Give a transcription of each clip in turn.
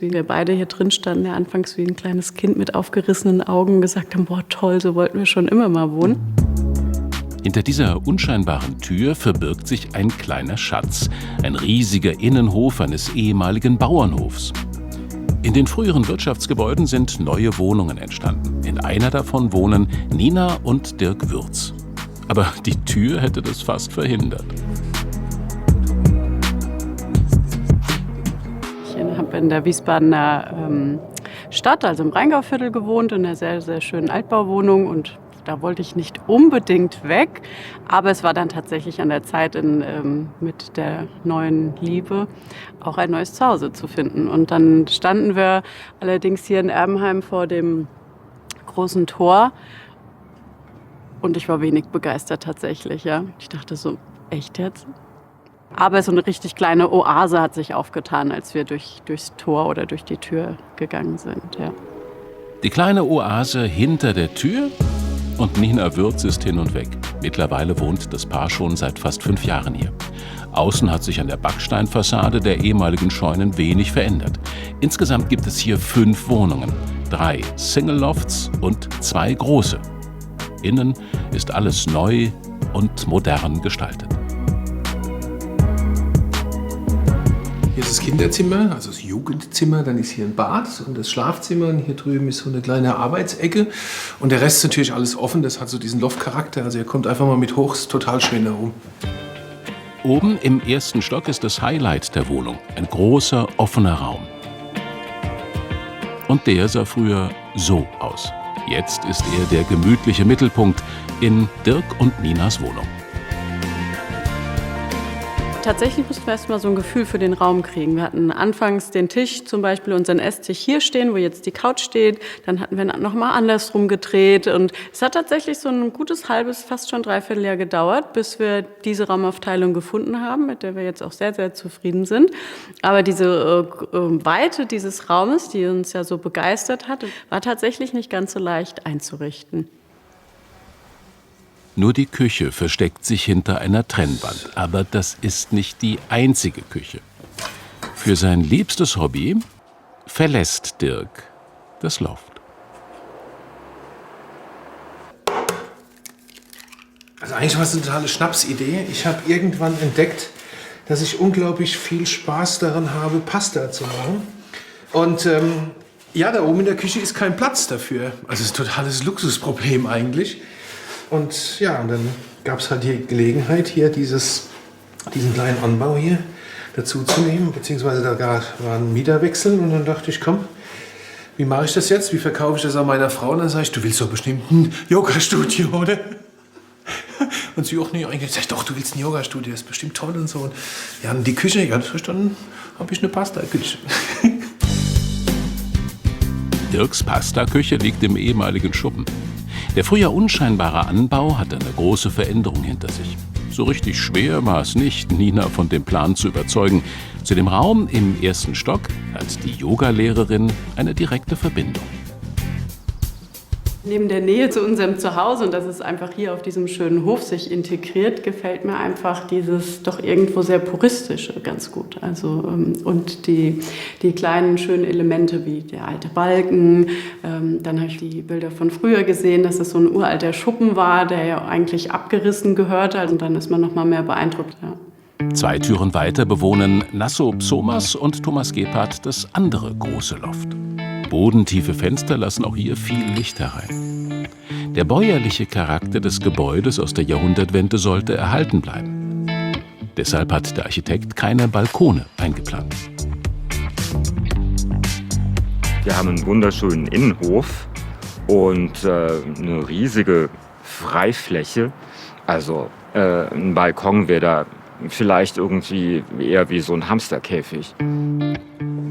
wie wir beide hier drin standen, ja anfangs wie ein kleines Kind mit aufgerissenen Augen gesagt haben, boah toll, so wollten wir schon immer mal wohnen. Hinter dieser unscheinbaren Tür verbirgt sich ein kleiner Schatz, ein riesiger Innenhof eines ehemaligen Bauernhofs. In den früheren Wirtschaftsgebäuden sind neue Wohnungen entstanden. In einer davon wohnen Nina und Dirk Würz. Aber die Tür hätte das fast verhindert. Ich habe in der Wiesbadener Stadt, also im Rheingauviertel gewohnt, in einer sehr, sehr schönen Altbauwohnung und da wollte ich nicht unbedingt weg, aber es war dann tatsächlich an der Zeit, mit der neuen Liebe auch ein neues Zuhause zu finden. Und dann standen wir allerdings hier in Erbenheim vor dem großen Tor und ich war wenig begeistert tatsächlich. Ja. Ich dachte so, echt jetzt? Aber so eine richtig kleine Oase hat sich aufgetan, als wir durchs Tor oder durch die Tür gegangen sind. Ja. Die kleine Oase hinter der Tür? Und Nina Würz ist hin und weg. Mittlerweile wohnt das Paar schon seit fast 5 Jahren hier. Außen hat sich an der Backsteinfassade der ehemaligen Scheunen wenig verändert. Insgesamt gibt es hier 5 Wohnungen, 3 Single-Lofts und 2 große. Innen ist alles neu und modern gestaltet. Hier ist das Kinderzimmer, also das Jugendzimmer, dann ist hier ein Bad und das Schlafzimmer und hier drüben ist so eine kleine Arbeitsecke und der Rest ist natürlich alles offen, das hat so diesen Loft-Charakter, also ihr kommt einfach mal mit hoch, ist total schön da oben. Oben im ersten Stock ist das Highlight der Wohnung, ein großer, offener Raum. Und der sah früher so aus. Jetzt ist er der gemütliche Mittelpunkt in Dirk und Ninas Wohnung. Tatsächlich mussten wir erst mal so ein Gefühl für den Raum kriegen. Wir hatten anfangs den Tisch, zum Beispiel unseren Esstisch hier stehen, wo jetzt die Couch steht. Dann hatten wir noch mal andersrum gedreht. Und es hat tatsächlich so ein gutes halbes, fast schon Dreivierteljahr gedauert, bis wir diese Raumaufteilung gefunden haben, mit der wir jetzt auch sehr, sehr zufrieden sind. Aber diese Weite dieses Raumes, die uns ja so begeistert hat, war tatsächlich nicht ganz so leicht einzurichten. Nur die Küche versteckt sich hinter einer Trennwand. Aber das ist nicht die einzige Küche. Für sein liebstes Hobby verlässt Dirk das Loft. Also eigentlich war es eine totale Schnapsidee. Ich habe irgendwann entdeckt, dass ich unglaublich viel Spaß daran habe, Pasta zu machen. Und ja, da oben in der Küche ist kein Platz dafür. Also es ist ein totales Luxusproblem eigentlich. Und ja, und dann gab es halt die Gelegenheit, hier diesen kleinen Anbau hier dazu zu nehmen, beziehungsweise da war ein Mieterwechsel und dann dachte ich, komm, wie mache ich das jetzt? Wie verkaufe ich das an meiner Frau? Und dann sage ich, du willst doch bestimmt ein Yoga-Studio, oder? Und sie auch nicht eigentlich, sag ich, doch, du willst ein Yoga-Studio, das ist bestimmt toll und so. Und ja, und die Küche, ja, dann habe ich eine Pasta-Küche. Dirks Pasta-Küche liegt im ehemaligen Schuppen. Der früher unscheinbare Anbau hat eine große Veränderung hinter sich. So richtig schwer war es nicht, Nina von dem Plan zu überzeugen. Zu dem Raum im ersten Stock hat die Yogalehrerin eine direkte Verbindung. Neben der Nähe zu unserem Zuhause und dass es einfach hier auf diesem schönen Hof sich integriert, gefällt mir einfach dieses doch irgendwo sehr puristische ganz gut. Also und die kleinen schönen Elemente wie der alte Balken. Dann habe ich die Bilder von früher gesehen, dass es so ein uralter Schuppen war, der ja eigentlich abgerissen gehörte. Und dann ist man noch mal mehr beeindruckt. Ja. 2 Türen weiter bewohnen Nasso Psomas und Thomas Gebhardt das andere große Loft. Bodentiefe Fenster lassen auch hier viel Licht herein. Der bäuerliche Charakter des Gebäudes aus der Jahrhundertwende sollte erhalten bleiben. Deshalb hat der Architekt keine Balkone eingeplant. Wir haben einen wunderschönen Innenhof und eine riesige Freifläche. Also ein Balkon wäre da vielleicht irgendwie eher wie so ein Hamsterkäfig.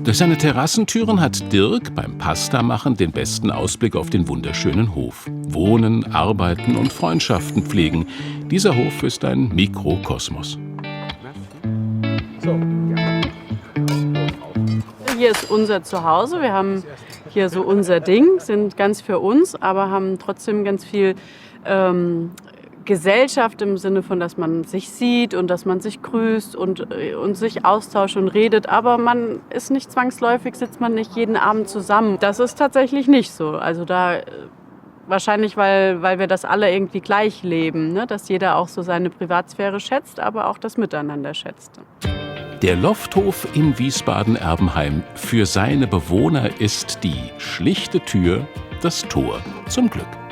Durch seine Terrassentüren hat Dirk beim Pastamachen den besten Ausblick auf den wunderschönen Hof. Wohnen, arbeiten und Freundschaften pflegen. Dieser Hof ist ein Mikrokosmos. Hier ist unser Zuhause. Wir haben hier so unser Ding, sind ganz für uns, aber haben trotzdem ganz viel Gesellschaft im Sinne von, dass man sich sieht und dass man sich grüßt und sich austauscht und redet, aber man ist nicht zwangsläufig, sitzt man nicht jeden Abend zusammen. Das ist tatsächlich nicht so. Also da wahrscheinlich, weil wir das alle irgendwie gleich leben, ne? Dass jeder auch so seine Privatsphäre schätzt, aber auch das Miteinander schätzt. Der Lofthof in Wiesbaden-Erbenheim. Für seine Bewohner ist die schlichte Tür das Tor zum Glück.